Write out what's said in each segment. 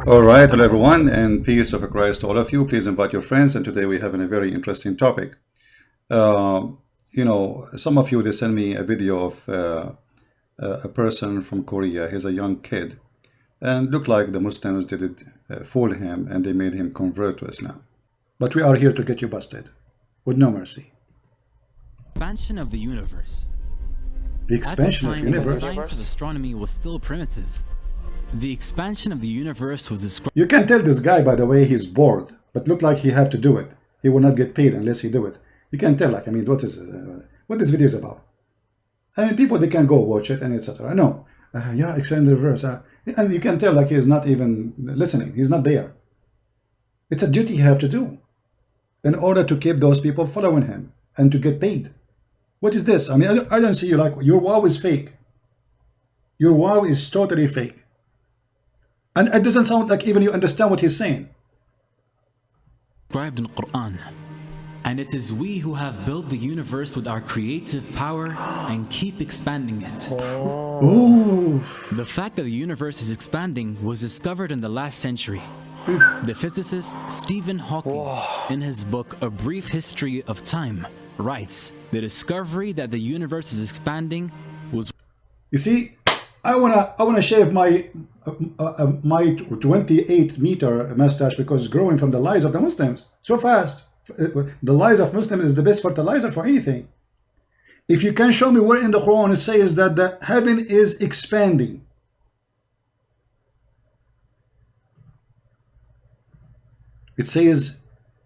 All right, hello everyone, and peace of Christ to all of you. Please invite your friends, and today we have a very interesting topic. Some of you, they send me a video of a person from Korea. He's a young kid, and looked like the Muslims did fool him, and they made him convert to Islam. But we are here to get you busted, with no mercy. Expansion of the universe. The expansion At of the time, the universe. the science of astronomy was still primitive. The expansion of the universe was described. You can tell this guy, by the way, he's bored, but look like he have to do it. He will not get paid unless he do it. You can tell, like, I mean, what this video is about. I mean, people, they can go watch it and etc. No, yeah, extend the verse. And you can tell, like, he's not even listening. He's not there. It's a duty you have to do in order to keep those people following him and to get paid. What is this? I mean, I don't see you like, your wow is fake. Your wow is totally fake. And it doesn't sound like even you understand what he's saying. Described in Quran. And it is we who have built the universe with our creative power and keep expanding it. Ooh. The fact that the universe is expanding was discovered in the last century. The physicist Stephen Hawking, in his book A Brief History of Time, writes, the discovery that the universe is expanding was... You see, I wanna shave my 28-meter mustache because it's growing from the lies of the Muslims so fast. The lies of Muslims is the best fertilizer for anything. If you can show me where in the Quran it says that the heaven is expanding, it says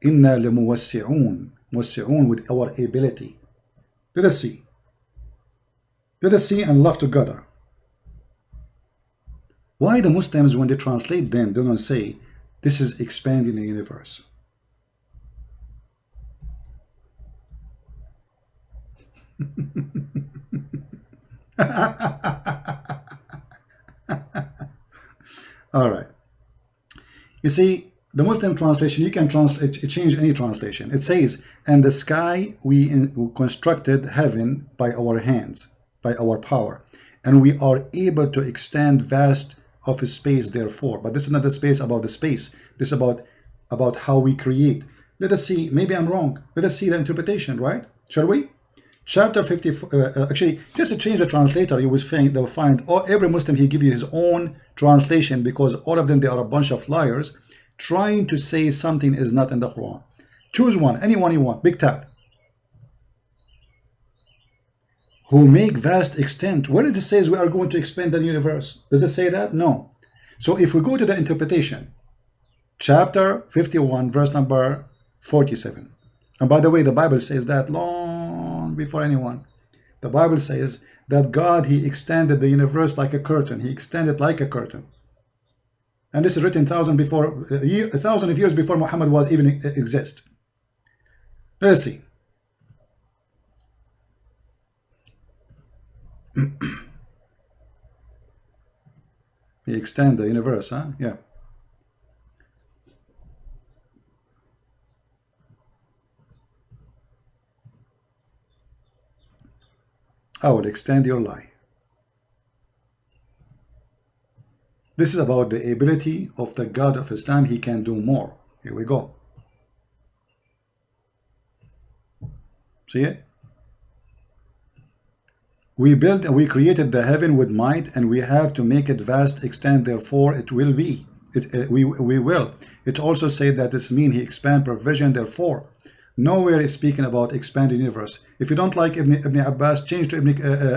inna lamuwassi'un, muwassi'un, with our ability. Let us see. Let us see and love together. Why the Muslims, when they translate them, they don't say this is expanding the universe? All right. You see, the Muslim translation, you can translate, change any translation. It says, and the sky we constructed heaven by our hands, by our power, and we are able to extend vast of space therefore. But this is not the space about the space. This is about how we create. Let us see, maybe I'm wrong. Let us see the interpretation, right? Shall we? Chapter 54, actually, just to change the translator, you will find every Muslim, he give you his own translation, because all of them, they are a bunch of liars trying to say something is not in the Quran. Choose one, anyone you want, big tab. Who make vast extent. Where does it say we are going to expand the universe? Does it say that? No. So if we go to the interpretation, chapter 51, verse number 47. And by the way, the Bible says that long before anyone. The Bible says that God, he extended the universe like a curtain. He extended like a curtain. And this is written 1,000 of years before Muhammad was even exist. Let's see. He extend the universe, huh? Yeah. I will extend your lie. This is about the ability of the God of Islam. He can do more. Here we go. See it? We built and we created the heaven with might, and we have to make it vast extent, therefore it will be. We will. It also said that this means he expand provision, therefore. Nowhere is speaking about expanding the universe. If you don't like Ibn Abbas, change to Ibn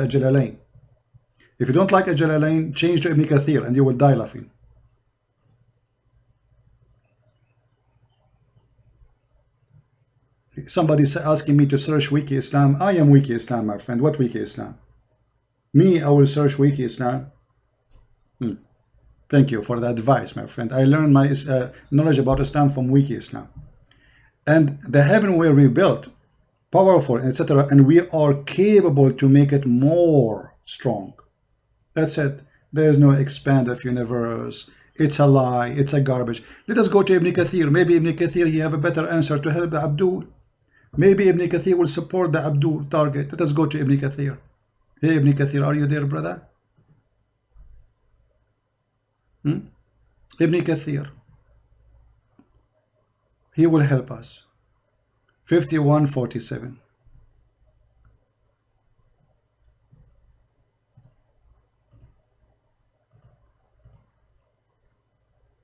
Jalalain. If you don't like Jalalain, change to Ibn Kathir, and you will die laughing. Somebody is asking me to search Wiki Islam. I am Wiki Islam, my friend. What Wiki Islam? Me, I will search Wiki Islam. Thank you for the advice, my friend. I learned my knowledge about Islam from Wiki Islam. And the heaven we rebuilt, powerful, etc., and we are capable to make it more strong. That's it. There is no expand of universe. It's a lie. It's a garbage. Let us go to Ibn Kathir. Maybe Ibn Kathir, he have a better answer to help the Abdul. Maybe Ibn Kathir will support the Abdul target. Let us go to Ibn Kathir. Hey, Ibn Kathir, are you there, brother? Ibn Kathir. He will help us. 5147.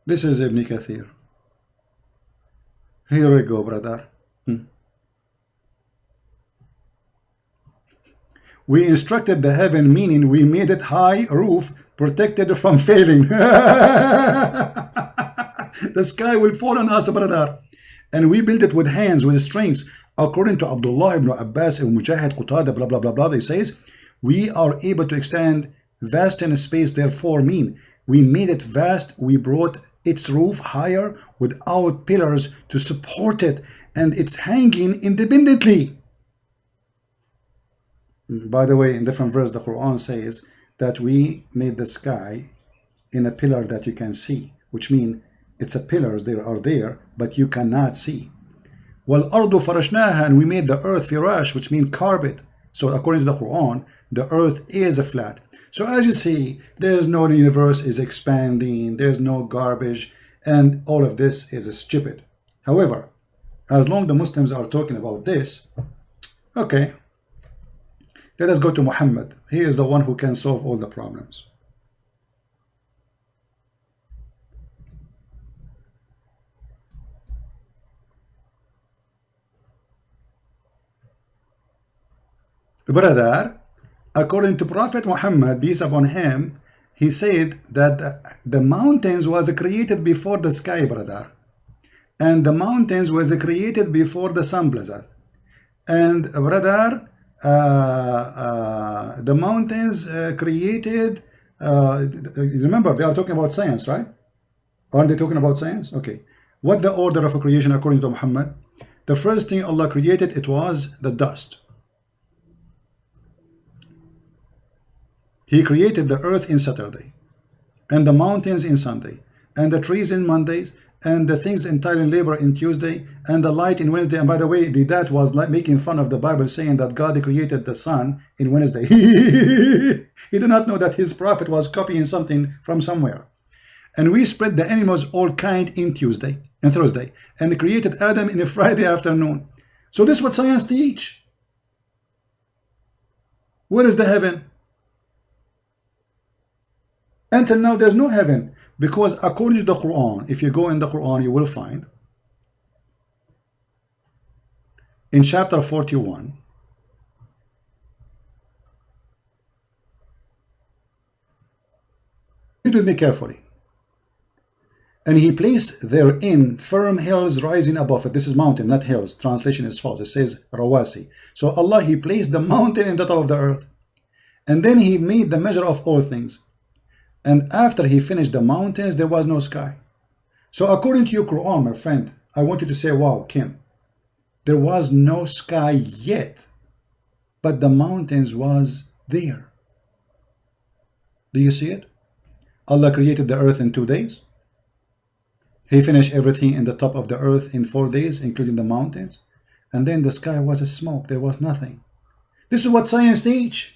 This is Ibn Kathir. Here we go, brother. We instructed the heaven, meaning we made it high roof, protected from failing. The sky will fall on us, brother. And we built it with hands, with strings. According to Abdullah ibn Abbas and Mujahid Qatada, blah, blah, blah, blah, they says, we are able to extend vast in space, therefore mean. We made it vast, we brought its roof higher without pillars to support it, and it's hanging independently. By the way, in different verse, the Quran says that we made the sky in a pillar that you can see, which means it's a pillars, they are there, but you cannot see. Well, ardu farashnaha, and we made the earth firash, which means carpet. So according to the Quran, the earth is a flat. So as you see, there's no universe is expanding, there's no garbage, and all of this is stupid. However, as long as the Muslims are talking about this, okay, let us go to Muhammad. He is the one who can solve all the problems. Brother, according to Prophet Muhammad, peace upon him, he said that the mountains was created before the sky, brother. And the mountains was created before the sun, brother. And brother, the mountains created, remember they are talking about science, right? Aren't they talking about science? Okay. What the order of creation according to Muhammad? The first thing Allah created, it was the dust. He created the earth in Saturday, and the mountains in Sunday, and the trees in Mondays, and the things entirely in labor in Tuesday, and the light in Wednesday. And by the way, that was like making fun of the Bible, saying that God created the sun in Wednesday. He did not know that his prophet was copying something from somewhere. And we spread the animals all kind in Tuesday and Thursday, and created Adam in a Friday afternoon. So this is what science teach. Where is the heaven? Until now, there's no heaven, because according to the Quran, if you go in the Quran, you will find in chapter 41, read with me carefully. And he placed therein firm hills rising above it. This is mountain, not hills. Translation is false. It says rawasi. So Allah, he placed the mountain in the top of the earth. And then he made the measure of all things. And after he finished the mountains, there was no sky. So according to your Quran, my friend, I want you to say, wow, Kim, there was no sky yet, but the mountains was there. Do you see it? Allah created the earth in 2 days. He finished everything in the top of the earth in 4 days, including the mountains. And then the sky was a smoke. There was nothing. This is what science teach.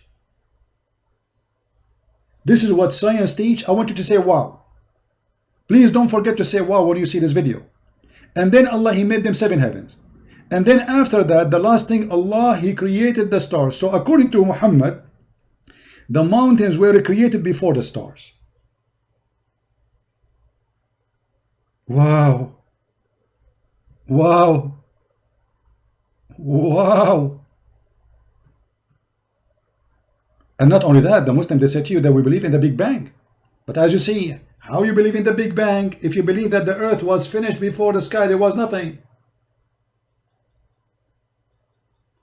This is what science teach. I want you to say wow. Please don't forget to say wow when you see this video. And then Allah, he made them 7 heavens. And then after that, the last thing, Allah, he created the stars. So according to Muhammad, the mountains were created before the stars. Wow. Wow. Wow. And not only that, the Muslims, they say to you that we believe in the Big Bang. But as you see, how you believe in the Big Bang if you believe that the earth was finished before the sky, there was nothing?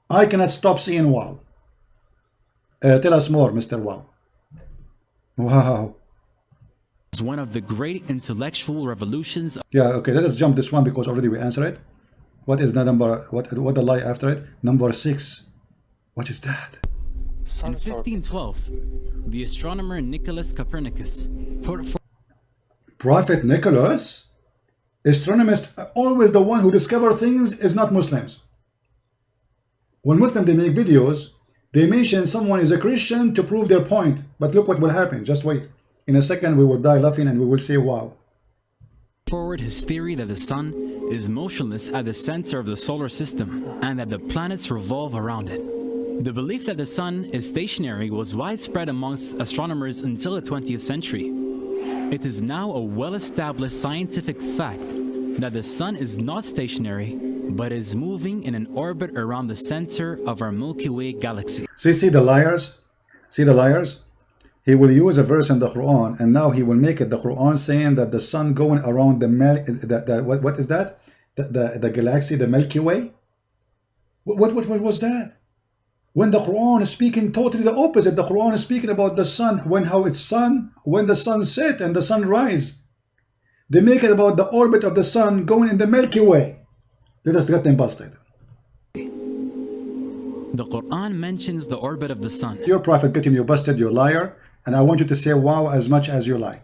I cannot stop seeing wow. Tell us more, Mr. Wow. Wow. It's one of the great intellectual revolutions. Yeah, okay, let us jump this one because already we answered it. What is the number, what the lie after it? Number 6. What is that? In 1512, the astronomer Nicholas Copernicus put forth. Prophet Nicholas? Astronomers, always the one who discover things is not Muslims. When Muslims, they make videos, they mention someone is a Christian to prove their point. But look what will happen. Just wait. In a second, we will die laughing and we will say, wow. forward his theory that the sun is motionless at the center of the solar system and that the planets revolve around it. The belief that the sun is stationary was widespread amongst astronomers until the 20th century. It is now a well-established scientific fact that the sun is not stationary, but is moving in an orbit around the center of our Milky Way galaxy. See the liars? See the liars? He will use a verse in the Quran, and now he will make it the Quran saying that the sun going around what is that? The galaxy, the Milky Way? What was that? When the Quran is speaking totally the opposite. The Quran is speaking about the sun, when the sun set and the sun rise. They make it about the orbit of the sun going in the Milky Way. Let us get them busted. The Quran mentions the orbit of the sun. Your prophet getting you busted, you liar, and I want you to say wow as much as you like.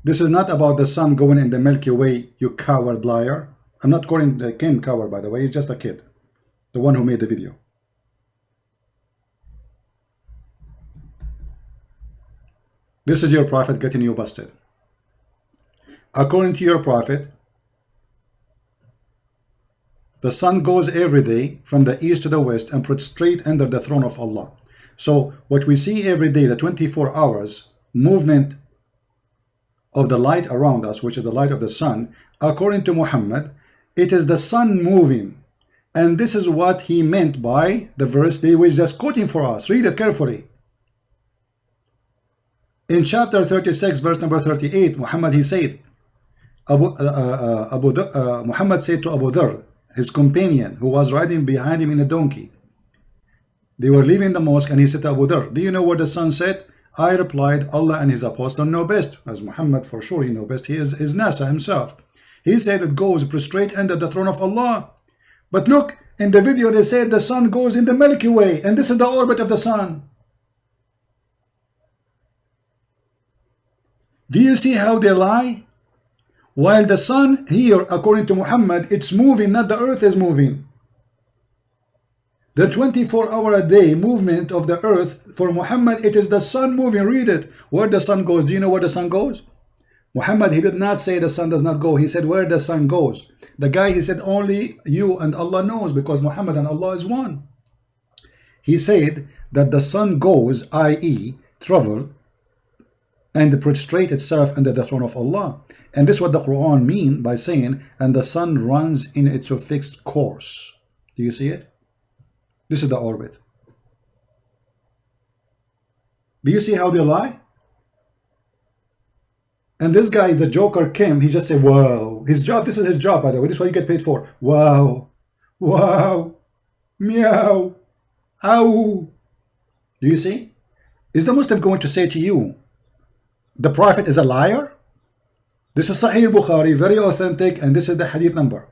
This is not about the sun going in the Milky Way, you coward liar. I'm not calling Kim coward, by the way. He's just a kid, the one who made the video. This is your prophet getting you busted. According to your prophet, the sun goes every day from the east to the west and puts straight under the throne of Allah. So what we see every day, the 24 hours movement of the light around us, which is the light of the sun, according to Muhammad, it is the sun moving. And this is what he meant by the verse they were just quoting for us. Read it carefully. In chapter 36, verse number 38, Muhammad, he said, Muhammad said to Abu Dharr, his companion, who was riding behind him in a donkey. They were leaving the mosque, and he said to Abu Dharr, do you know where the sun set? I replied, Allah and his apostle know best. As Muhammad, for sure, he knows best. He is NASA himself. He said it goes prostrate under the throne of Allah. But look, in the video they said the sun goes in the Milky Way, and this is the orbit of the sun. Do you see how they lie? While the sun here, according to Muhammad, it's moving, not the earth is moving. The 24-hour-a-day movement of the earth, for Muhammad, it is the sun moving. Read it. Where the sun goes. Do you know where the sun goes? Muhammad, he did not say the sun does not go. He said where the sun goes. The guy, he said only you and Allah knows, because Muhammad and Allah is one. He said that the sun goes, i.e. travel, and prostrate itself under the throne of Allah. And this is what the Quran means by saying, and the sun runs in its fixed course. Do you see it? This is the orbit. Do you see how they lie? And this guy, the Joker Kim, he just said, wow. His job, this is his job, by the way. This is what you get paid for. Wow. Wow. Meow. Ow. Do you see? Is the Muslim going to say to you, the Prophet is a liar? This is Sahih Bukhari, very authentic, and this is the hadith number.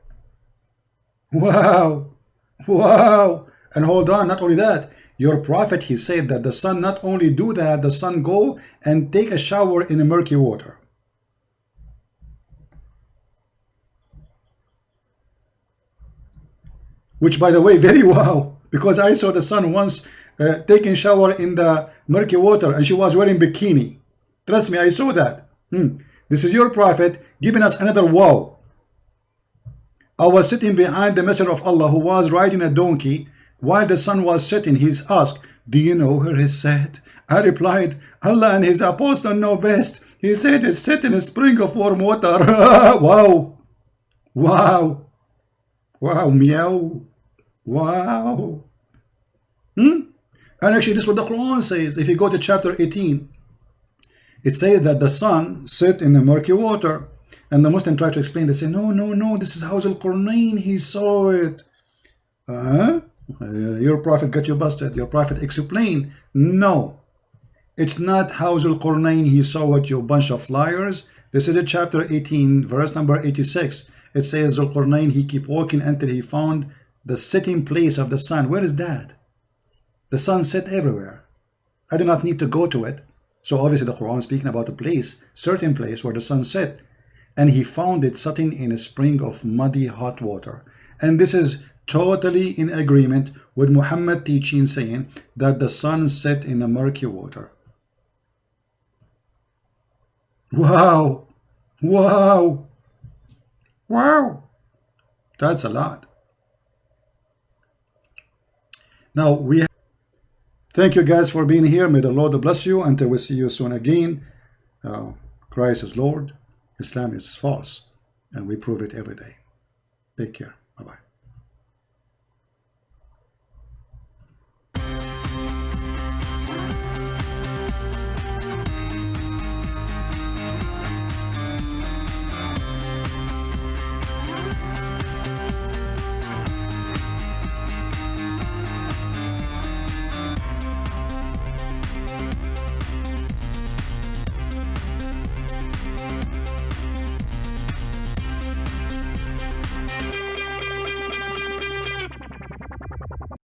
Wow. Wow. And hold on, not only that, your prophet, he said that the sun not only do that, the sun go and take a shower in the murky water. Which, by the way, very wow, because I saw the sun once taking shower in the murky water, and she was wearing bikini. Trust me, I saw that. This is your prophet giving us another wow. I was sitting behind the messenger of Allah, who was riding a donkey while the sun was setting. He's asked, do you know where it's set? I replied, Allah and his apostle know best. He said it's set in a spring of warm water. Wow. Wow. Wow. Meow. Wow. And actually, this is what the Quran says. If you go to chapter 18, it says that the sun set in the murky water. And the Muslim tried to explain. They say, no, no, no, this is Hauz al-Qurnayn. He saw it. Your prophet got you busted. Your prophet explained. No, it's not Hauz al-Qurnayn. He saw it, you bunch of liars. This is the chapter 18, verse number 86. It says, Zul-Qurnayn, he kept walking until he found the setting place of the sun. Where is that? The sun set everywhere. I do not need to go to it. So obviously the Quran is speaking about a place, certain place where the sun set. And he found it sitting in a spring of muddy hot water. And this is totally in agreement with Muhammad teaching, saying that the sun set in the murky water. Wow. Wow. Wow. That's a lot. Now we thank you guys for being here. May the Lord bless you until we see you soon again. Christ is Lord, Islam is false, and we prove it every day. Take care. Bye-bye.